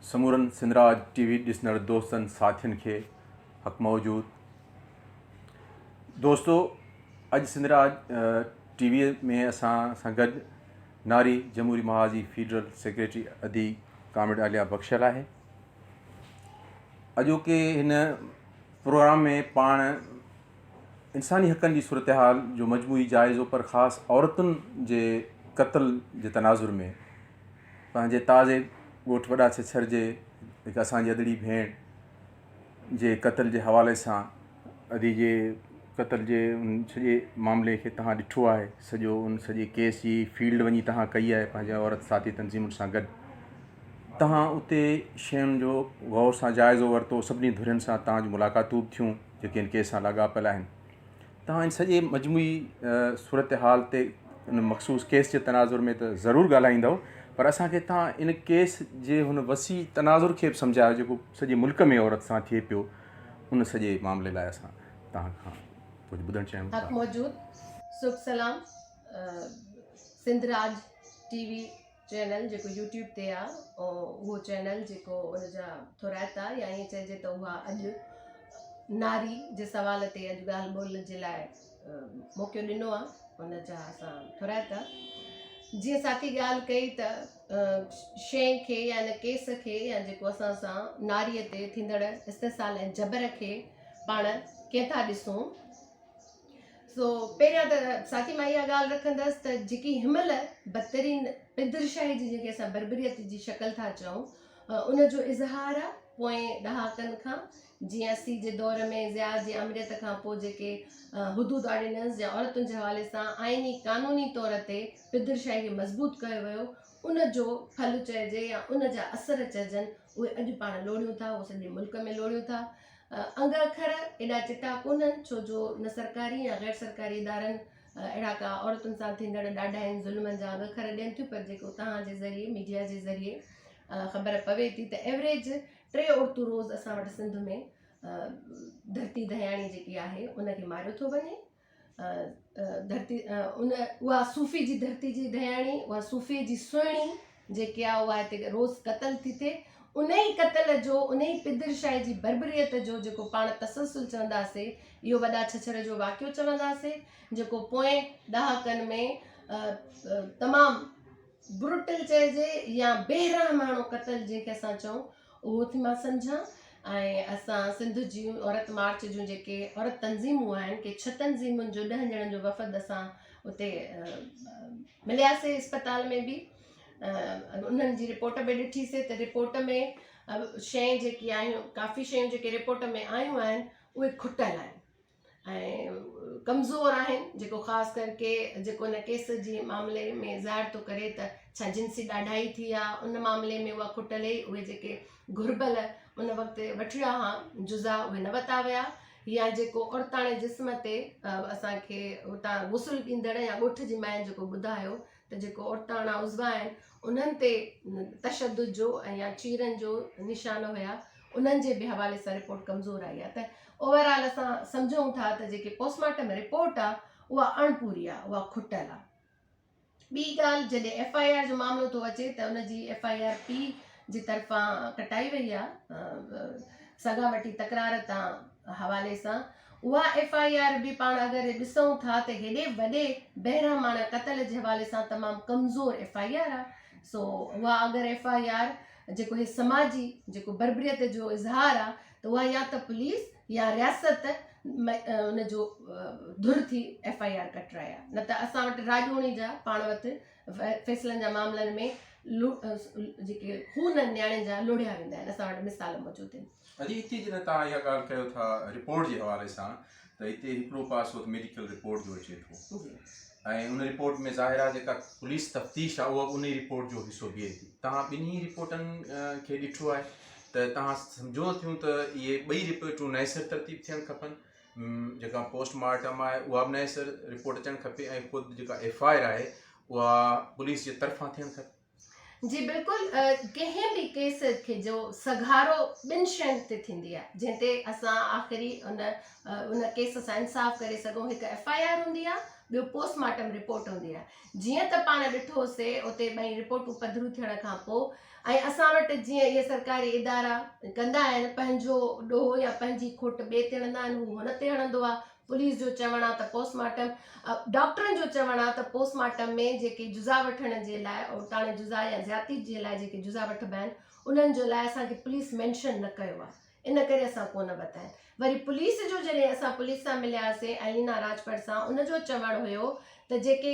समूरन Sindhraj TV ॾिसंदड़ दोस्तनि साथियुनि खे हक़ मौजूद। दोस्तों, अॼु सिंधराज टीवीअ में असां सां गॾु नारी जमहूरी महाज जी फेडरल सेक्रेटरी अदी कामिड़ आलिया बख्शल आहे। अॼोके हिन प्रोग्राम में पाण इंसानी हक़नि जी सूरत हाल जो मजमूई जाइज़ो पर ख़ासि औरतुनि जे क़त्ल जे तनाज़ुर में पंहिंजे ताज़े ॻोठ वॾा छछर जे हिकु असांजी अदड़ी भेण जे क़त्ल जे हवाले सां अदी जे क़त्ल जे उन सॼे मामले खे तव्हां ॾिठो आहे, सॼो उन सॼे केस जी फील्ड वञी तव्हां कई आहे पंहिंजे औरत साथी तंज़ीमुनि सां गॾु। तव्हां उते शयुनि जो गौर सां जाइज़ो वरितो, सभिनी धुरियुनि सां तव्हांजूं मुलाक़ातूं बि थियूं जेके इन केस सां लाॻापियल आहिनि। तव्हां इन सॼे मजमूई सूरत हाल ते उन मख़सूस केस जे तनाज़ुर में त ज़रूरु ॻाल्हाईंदव, पर असांखे तव्हां इन केस जे हुन वसी तनाज़ुर खे बि सम्झायो जेको सॼे मुल्क में औरत सां थिए पियो। उन सॼे मामले लाइ असां तव्हां खां कुझु ॿुधणु चाहियूं था। मौजूद शुभ सलाम। सिंधराज टीवी चैनल जेको यूट्यूब ते आहे, उहो चैनल जेको उनजा थोराइता या ईअं चइजे त उहा अॼु नारी जे सवाल ते अॼु ॻाल्हि ॿोलण जे लाइ मौक़ो ॾिनो आहे, उनजा असां थोराइता। जीअं साथी ॻाल्हि कई त शइ खे या इन केस खे या जेको असां सां नारीअ ते थींदड़ इस्तेसाल ऐं जबर खे पाण कीअं था ॾिसूं। सो पहिरियां त साथी मां इहा ॻाल्हि रखंदसि त जेकी हिनमहिल बदतरीन पिदरशाही जी जेके असां बर्बरियत जी शक्ल था चऊं, उनजो इज़हार आहे पोएं ॾहाकनि खां। जीअं 80 जे दौर में ज़िया जी अमरियत खां पोइ जेके हुदूद ऑर्डिनेंस या औरतुनि जे हवाले सां आइनी क़ानूनी तौर ते पिदरशाही खे मज़बूत कयो वियो, उनजो फल चइजे या उनजा असर चइजनि, उहे अॼु पाण लोड़ियूं था, उहे सॼे मुल्क में लोड़ियूं था। अंग अखर एॾा चिटा कोन्हनि, छो जो न सरकारी या गैर सरकारी इदारनि अहिड़ा का औरतुनि सां थींदड़ ॾाढा आहिनि ज़ुल्मनि जा अंग अखर ॾियनि थियूं, पर जेको तव्हांजे ज़रिए मीडिया जे ज़रिए ख़बर पवे थी त एवरेज 3 औरतूं रोज़ असां वटि सिंध में धरती दयाणी जेकी आहे उनखे मारियो थो वञे। धरती उहा सूफ़ी जी धरती जी दयाणी, उहा सूफ़ी जी सुहिणी जेकी आहे उहा हिते रोज़ क़त्ल थी थिए। उन ई क़त्ल जो, उन ई पिदरशाही जी बर्बरियत जो जेको पाण तसलसल चवंदासीं, इहो वॾा छछर जो वाक़ियो चवंदासीं, जेको पोएं ॾहाकनि में तमामु ब्रुटल चइजे या बेरहमाणो क़त्ल जंहिंखे असां चऊं, उहो थी मां सम्झां। ऐं असां सिंध जूं औरत मार्च जूं जेके औरत तंज़ीमूं आहिनि, के 6 तंज़ीमुनि जो 10 ॼणनि जो वफ़द असां उते मिलियासीं इस्पताल में बि। उन्हनि जी रिपोर्ट बि ॾिठीसीं त रिपोर्ट में शइ जेकी आहियूं, काफ़ी शयूं जेके रिपोर्ट में आयूं आहिनि उहे खुटल आहिनि ऐं कमज़ोर आहिनि, जेको ख़ासि करके जेको इन केस जी मामले में ज़ाहिर थो करे त छा जिन्सी ॾाढाई थी आहे, उन मामले में उहा खुटल ई उहे जेके घुरबल उन वक़्तु वठी विया हुआ जुज़ा, उहे न वरिता विया, या जेको औरताणे जिस्म ते असांखे हुतां गुसुल ॾींदड़ या ॻोठ जी माइन जेको ॿुधायो त जेको औरताणा उज़वा आहिनि उन्हनि ते तशदुद जो ऐं या चीरनि जो निशान हुया, उन्हनि जे बि हवाले सां रिपोर्ट कमज़ोर आई आहे। त ओवरऑल असां सम्झूं था त जेकी पोस्टमार्टम रिपोर्ट आहे उहा अणपूरी आहे, उहा खुटल आहे। ॿी ॻाल्हि, जॾहिं FIR जो मामिलो थो अचे त उनजी FIR पी जी तरफ़ां कटाई वई आहे सगा वठी तकरार तां हवाले सां। उहा FIR बि पाण अगरि ॾिसूं था त हेॾे वॾे बेरहमाणे क़त्ल जे हवाले सां तमामु कमज़ोर FIR आहे। सो उहा अगरि FIR जेको हे समाजी जेको बर्बरियत जो इज़हार आहे, त उहा या त पुलिस या रियासत उनजो धुर थी FIR कटराए आहे, न त असां वटि राजोणी जा पाण वटि फ़ैसिलनि जा मामलनि में जेके खून न्याणे जा लोढ़िया वेंदा आहिनि, असां वटि मिसाल मौजूदु आहिनि। अॼु हिते जॾहिं तव्हां इहा ॻाल्हि कयो था रिपोर्ट जे हवाले सां, त हिते हिकिड़ो पासो मेडिकल रिपोर्ट जो अचे थो ऐं उन रिपोर्ट में ज़ाहिर आहे जेका पुलिस तफ़्तीश आहे उहा उन रिपोर्ट जो हिसो बिहे थी। तव्हां ॿिन्ही रिपोर्टनि खे ॾिठो आहे त तव्हां सम्झो थियूं त इहे ॿई रिपोर्टूं नएसर तरतीब थियणु खपनि, जेका पोस्टमार्टम आहे उहा बि नएसर रिपोर्ट अचणु खपे ऐं ख़ुदि जेका FIR आहे उहा पुलिस जे तरफ़ां थियणु खपे। जी बिल्कुलु, कंहिं बि केस खे जो सघारो ॿिनि शयुनि ते थींदी आहे जंहिं ते असां आख़िरी उन केस सां इंसाफ़ करे सघूं। हिकु FIR हूंदी आहे, ॿियो पोस्टमार्टम रिपोर्ट हूंदी आहे। जीअं त पाण ॾिठोसीं उते ॿई रिपोर्टूं पधरू थियण खां पोइ ऐं असां वटि जीअं इहे सरकारी इदारा कंदा आहिनि, पंहिंजो ॾोहो या पंहिंजी खुट ॿिए ते हणंदा आहिनि, हू हुन ते हणंदो आहे। पुलिस जो चवणु आहे त पोस्टमार्टम, डॉक्टरनि जो चवणु आहे त पोस्टमार्टम में जेके जुज़ा वठण जे लाइ औरताणे जुज़ा या ज़्यादती जे लाइ जेके जुज़ा वठिबा आहिनि उन्हनि जो लाइ असांखे पुलिस मेंशन न कयो आहे, इन करे असां कोन वरिता आहिनि। वरी पुलिस जो जॾहिं असां पुलिस सां मिलियासीं ऐं लीना राजपत सां, उनजो चवणु हुयो त जेके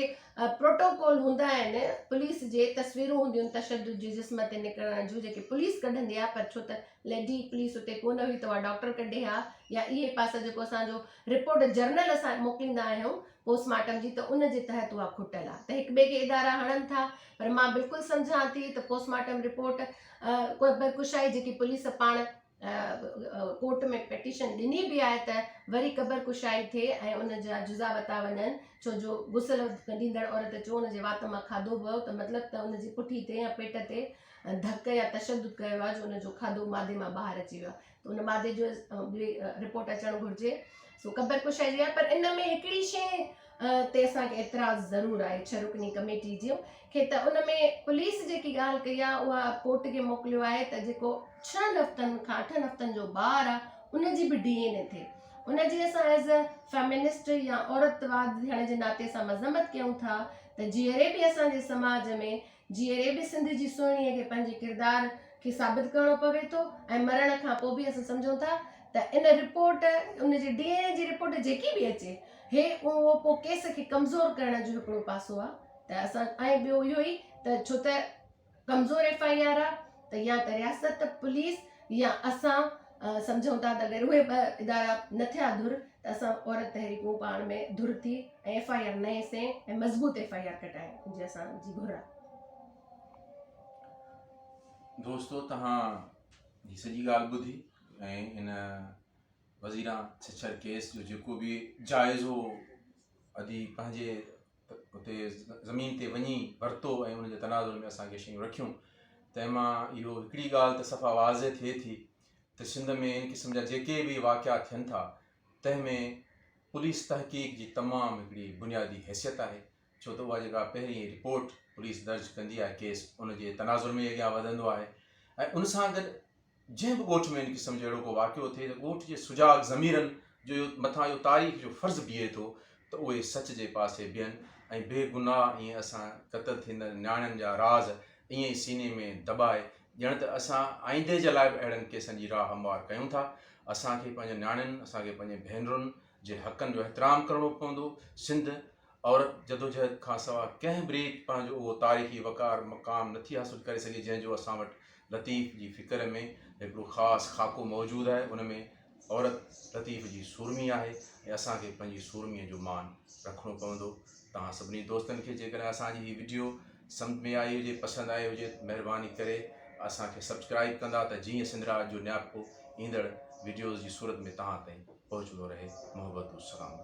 प्रोटोकॉल हूंदा आहिनि पुलिस जे, तस्वीरूं हूंदियूं आहिनि तशद्दुद जी जिस्म ते निकिरण जूं जेके पुलिस कढंदी आहे, पर छो त लेडी पुलिस उते कोन हुई त उहा डॉक्टर कढे हा, या इहे पासा जेको असांजो रिपोर्ट जर्नल असां मोकिलींदा आहियूं पोस्टमार्टम जी, त उन जे तहत उहा खुटियल आहे। त हिक ॿिए खे इदारा हणनि था, पर मां बिल्कुलु सम्झां थी त पोस्टमार्टम रिपोर्ट क़बर जेकी पुलिस पाण कोर्ट में पिटीशन ॾिनी बि आहे त वरी क़बर थिए ऐं उन जा जुज़ा वरिता वञनि, छो जो गुसल ॾींदड़ औरत चयो उन जे वात मां खाधो वियो, त मतिलबु त उन जी पुठी ते या पेट ते धक या तशद्दुद कयो आहे, जो उन जो खाधो मादे मां ॿाहिरि अची वियो आहे, त उन मादे जो रिपोर्ट अचणु घुरिजे। सो क़बर कुशाई जी आहे, पर इन में हिकिड़ी शइ ते असांखे एतिराज़ ज़रूरु आहे 6 रुकनी कमेटी जो, खे त उन में पुलिस जेकी ॻाल्हि कई आहे उहा कोर्ट खे मोकिलियो आहे त जेको 6 हफ़्तनि खां 8 हफ़्तनि जो ॿारु आहे उनजी बि DNA थिए। उनजी असां एज़ अ फेमिनिस्ट या औरतवाद थियण जे नाते असां मज़म्मत कयूं था त जीअरे बि असांजे समाज में, जीअरे बि सिंध जी सुहिणीअ खे पंहिंजे किरदार खे साबित करिणो पवे थो, ऐं मरण खां पोइ बि असां सम्झूं था त इन रिपोर्ट, उनजी DNA जी रिपोर्ट जेकी बि अचे, हे उहो पोइ केस खे कमज़ोर करण जो हिकिड़ो पासो आहे। त असां ऐं ॿियो इहो ई त छो त कमज़ोर FIR आहे त या त रियासत पुलिस या असां सम्झूं था त अगरि उहे ॿ इदारा न थिया धुर त असां औरत तहरीकूं पाण में धुर थी ऐं FIR नएं ऐं मज़बूत FIR कटाइण जी असांजी घुर आहे। दोस्तो, तव्हां जी सॼी ॻाल्हि ॿुधी ऐं इन वज़ीरा छछर केस जो जेको बि जाइज़ो अॼु पंहिंजे उते ज़मीन ते वञी वरितो ऐं उनजे तनाज़ुर में असांखे शयूं रखियूं, तंहिंमां इहो हिकिड़ी ॻाल्हि त सफ़ा वाज़े थिए थी त सिंध में इन क़िस्म जा जेके बि वाक़िया थियनि था तंहिंमें पुलिस तहक़ीक़ जी तमामु हिकिड़ी बुनियादी हैसियत आहे, छो त उहा जेका पहिरीं रिपोर्ट पुलिस दर्ज कंदी आहे केस, उनजे तनाज़ुर में अॻियां वधंदो आहे। ऐं उन सां गॾु जंहिं बि ॻोठ में इन क़िस्म जो अहिड़ो को वाक़ियो थिए त ॻोठ जे सुजाग ज़मीरनि जो मथां इहो तारीख़ जो फ़र्ज़ु बीहे थो त उहे सच जे पासे बीहनि ऐं बेगुनाह ईअं असां क़त्ल थींदड़ नियाणियुनि जा राज़ ईअं ई सीने में दॿाए ॼण त असां आईंदे जे लाइ बि अहिड़नि केसनि जी राह हमवार कयूं था। असांखे पंहिंजे नियाणियुनि, असांखे पंहिंजे भेनरुनि जे हक़नि जो एहतराम करिणो पवंदो। सिंध औरत जदोजहद खां सवाइ कंहिं बि रीति पंहिंजो उहो तारीख़ी वक़ार मक़ाम नथी हासिलु करे सघे जंहिंजो असां वटि लतीफ़ जी फ़िक्र में हिकिड़ो ख़ासि ख़ाको मौजूदु आहे। उन में औरत लतीफ़ जी सूरमी आहे ऐं असांखे पंहिंजी सूरमीअ जो मान रखिणो पवंदो। तव्हां सभिनी दोस्तनि खे जेकॾहिं असांजी हीअ वीडियो सम्झ में आई हुजे, पसंदि आई हुजे, महिरबानी करे असांखे सब्सक्राइब कंदा त जीअं सिंधराज जो न्यापो ईंदड़ वीडियोज़ जी सूरत में तव्हां ताईं पहुचंदो रहे। मोहब्बत सलाम।